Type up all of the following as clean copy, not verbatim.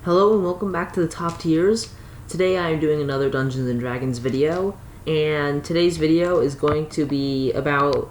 Hello and welcome back to the Top Tiers. Today I am doing another Dungeons & Dragons video, and today's video is going to be about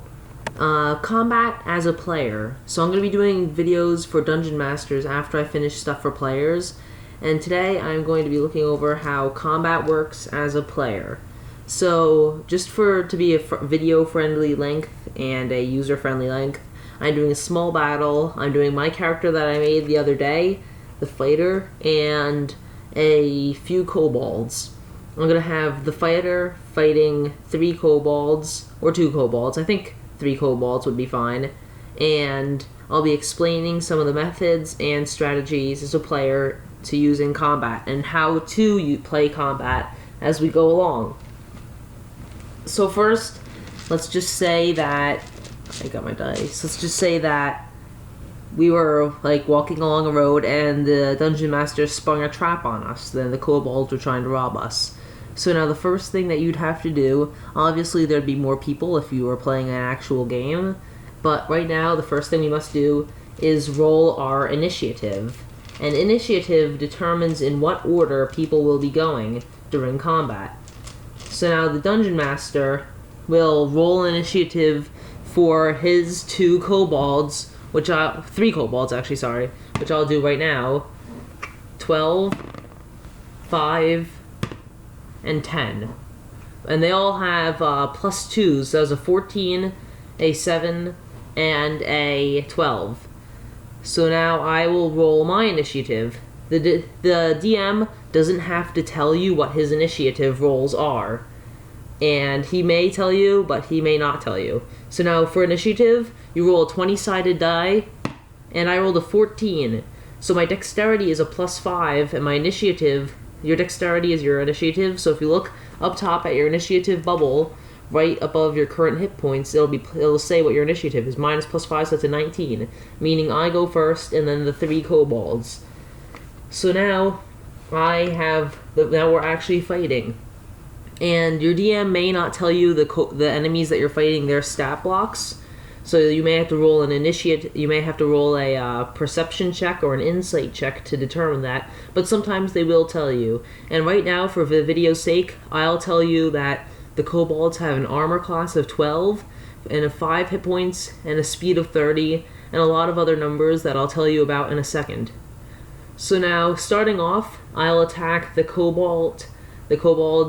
combat as a player. So I'm going to be doing videos for Dungeon Masters after I finish stuff for players, and today I'm going to be looking over how combat works as a player. So just to be a video-friendly length and a user-friendly length, I'm doing a small battle. I'm doing my character that I made the other day, the fighter, and a few kobolds. I'm going to have the fighter fighting 3 kobolds, or 2 kobolds. I think 3 kobolds would be fine. And I'll be explaining some of the methods and strategies as a player to use in combat, and how to play combat as we go along. So first, let's just say that I got my dice. Let's just say that we were walking along a road and the dungeon master sprung a trap on us. Then the kobolds were trying to rob us. So now the first thing that you'd have to do, obviously there'd be more people if you were playing an actual game, but right now the first thing we must do is roll our initiative. And initiative determines in what order people will be going during combat. So now the dungeon master will roll initiative for his 2 kobolds, 3 kobolds actually, sorry, which I'll do right now. 12, 5, and 10. And they all have plus 2s, so there's a 14, a 7, and a 12. So now I will roll my initiative. The DM doesn't have to tell you what his initiative rolls are. And he may tell you, but he may not tell you. So now for initiative, you roll a 20-sided die, and I rolled a 14. So my dexterity is a plus 5, and my initiative, your dexterity is your initiative. So if you look up top at your initiative bubble, right above your current hit points, it'll say what your initiative is. Mine is plus 5, so that's a 19, meaning I go first, and then the 3 kobolds. So now now we're actually fighting. And your DM may not tell you the enemies that you're fighting their stat blocks, so you may have to roll a perception check or an insight check to determine that, but sometimes they will tell you. And right now, for the video's sake, I'll tell you that the kobolds have an armor class of 12, and a 5 hit points, and a speed of 30, and a lot of other numbers that I'll tell you about in a second. So now, starting off, I'll attack the kobold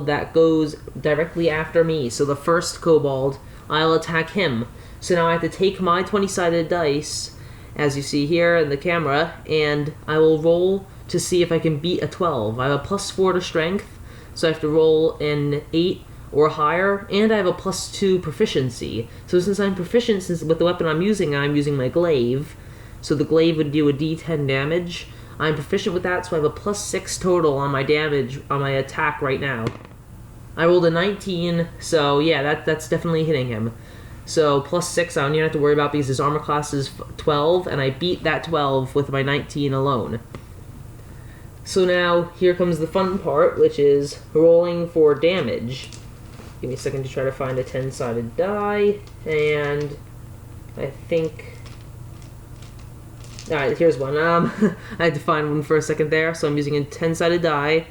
that goes directly after me. So the first kobold, I'll attack him. So now I have to take my 20-sided dice, as you see here in the camera, and I will roll to see if I can beat a 12. I have a plus 4 to strength, so I have to roll an 8 or higher, and I have a plus 2 proficiency. So since I'm proficient with the weapon I'm using my glaive, so the glaive would do a d10 damage. I'm proficient with that, so I have a plus 6 total on my damage, on my attack right now. I rolled a 19, so yeah, that's definitely hitting him. So plus 6, I don't even have to worry about because his armor class is 12, and I beat that 12 with my 19 alone. So now, here comes the fun part, which is rolling for damage. Give me a second to try to find a 10-sided die, and I think... Alright, here's one. I had to find one for a second there, so I'm using a 10-sided die,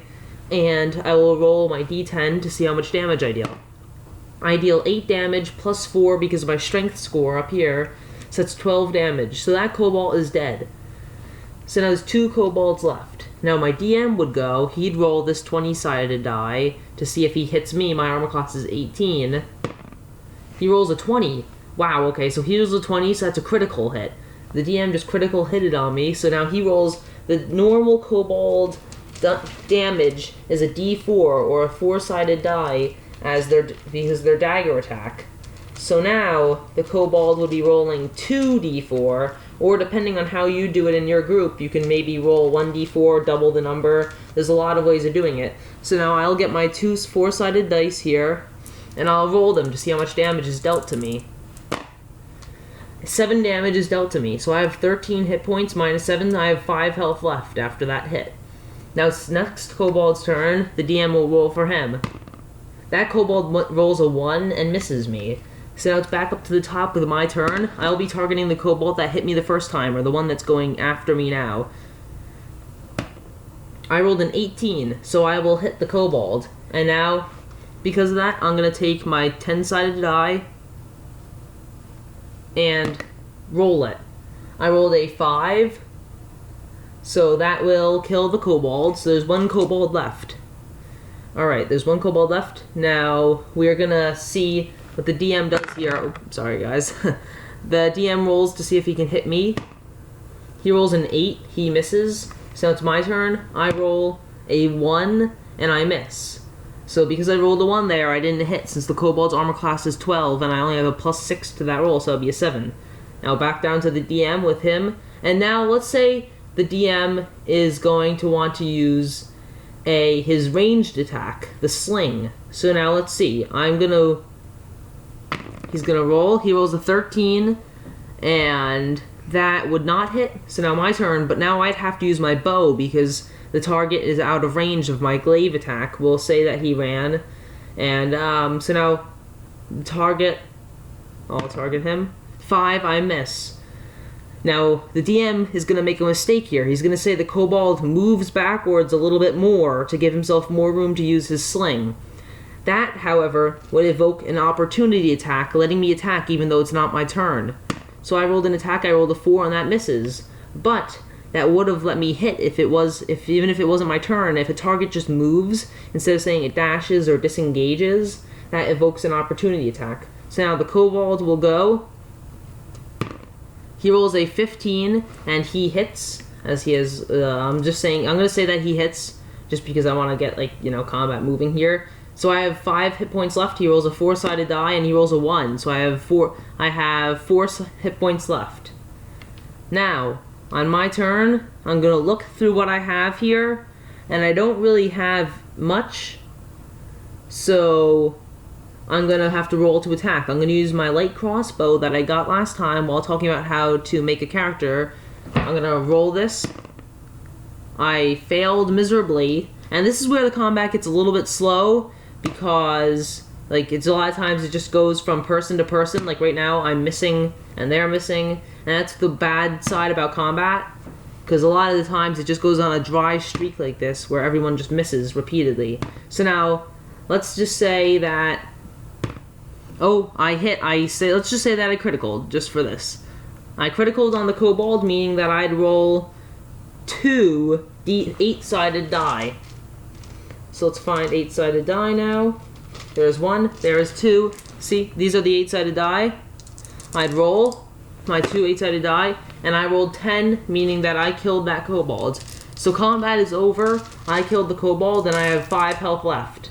and I will roll my d10 to see how much damage I deal. I deal 8 damage plus 4 because of my strength score up here, so that's 12 damage. So that kobold is dead. So now there's 2 kobolds left. Now my DM would go, he'd roll this 20-sided die to see if he hits me. My armor class is 18. He rolls a 20. Wow, okay, so he rolls a 20, so that's a critical hit. The DM just critical hit it on me, so now he rolls the normal kobold damage is a d4 or a 4-sided die because their dagger attack. So now the kobold would be rolling 2d4, or depending on how you do it in your group, you can maybe roll 1d4, double the number. There's a lot of ways of doing it. So now I'll get my 2 4-sided dice here, and I'll roll them to see how much damage is dealt to me. 7 damage is dealt to me, so I have 13 hit points minus 7, I have 5 health left after that hit. Now it's next kobold's turn, the DM will roll for him. That kobold rolls a 1 and misses me. So now it's back up to the top with my turn. I'll be targeting the kobold that hit me the first time, or the one that's going after me now. I rolled an 18, so I will hit the kobold. And now, because of that, I'm going to take my 10-sided die and roll it. I rolled a 5, so that will kill the kobold. So there's one kobold left. Alright, there's one kobold left. Now, we're going to see what the DM does here. Oh, sorry, guys. The DM rolls to see if he can hit me. He rolls an 8. He misses. So it's my turn. I roll a 1, and I miss. So because I rolled a 1 there, I didn't hit since the kobold's armor class is 12, and I only have a +6 to that roll, so it'll be a 7. Now back down to the DM with him. And now let's say the DM is going to want to use his ranged attack, the sling. So now let's see. He's gonna roll. He rolls a 13, and that would not hit. So now my turn, but now I'd have to use my bow because the target is out of range of my glaive attack. We'll say that he ran. And so now the target, I'll target him. 5, I miss. Now, the DM is going to make a mistake here. He's going to say the kobold moves backwards a little bit more to give himself more room to use his sling. That, however, would evoke an opportunity attack, letting me attack even though it's not my turn. So I rolled an attack, I rolled a 4, and that misses. But that would have let me hit even if it wasn't my turn. If a target just moves, instead of saying it dashes or disengages, that evokes an opportunity attack. So now the kobold will go. He rolls a 15, and he hits, as he has, I'm going to say that he hits, just because I want to get, combat moving here. So I have 5 hit points left. He rolls a 4-sided die, and he rolls a 1, so I have 4 hit points left. Now, on my turn, I'm going to look through what I have here, and I don't really have much, so I'm going to have to roll to attack. I'm going to use my light crossbow that I got last time while talking about how to make a character. I'm going to roll this. I failed miserably, and this is where the combat gets a little bit slow because, it's a lot of times it just goes from person to person. Like right now, I'm missing and they're missing, and that's the bad side about combat, because a lot of the times it just goes on a dry streak like this where everyone just misses repeatedly. So now, let's just say that let's just say that I criticaled, just for this. I criticaled on the kobold, meaning that I'd roll 2 8-sided die. So let's find 8-sided die now. There's 1, there's 2. See, these are the 8-sided die. I'd roll my 2 8-sided die, and I rolled 10, meaning that I killed that kobold. So combat is over, I killed the kobold, and I have 5 health left.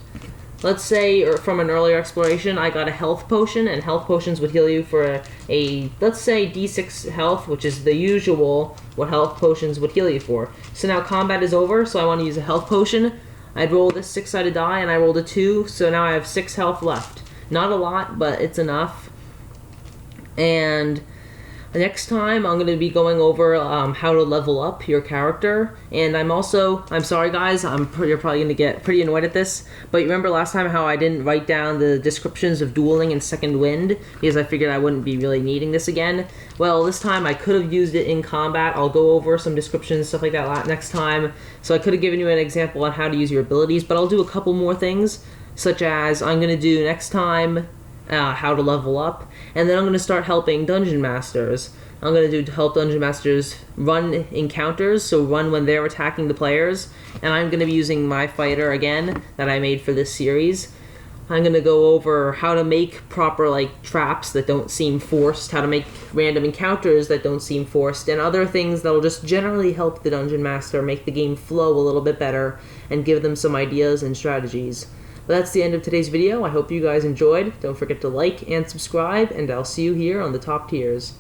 Let's say, or from an earlier exploration, I got a health potion, and health potions would heal you for let's say, D6 health, which is the usual what health potions would heal you for. So now combat is over, so I want to use a health potion. I'd roll this 6-sided die, and I rolled a 2, so now I have 6 health left. Not a lot, but it's enough. And next time, I'm going to be going over how to level up your character. And I'm sorry guys, you're probably going to get pretty annoyed at this, but you remember last time how I didn't write down the descriptions of dueling and second wind, because I figured I wouldn't be really needing this again? Well, this time I could have used it in combat. I'll go over some descriptions, stuff like that next time. So I could have given you an example on how to use your abilities, but I'll do a couple more things, such as I'm going to do next time how to level up, and then I'm going to start helping Dungeon Masters. I'm going to help Dungeon Masters run encounters, so run when they're attacking the players, and I'm going to be using my fighter again that I made for this series. I'm going to go over how to make proper traps that don't seem forced, how to make random encounters that don't seem forced, and other things that will just generally help the Dungeon Master make the game flow a little bit better and give them some ideas and strategies. But that's the end of today's video. I hope you guys enjoyed. Don't forget to like and subscribe, and I'll see you here on the top tiers.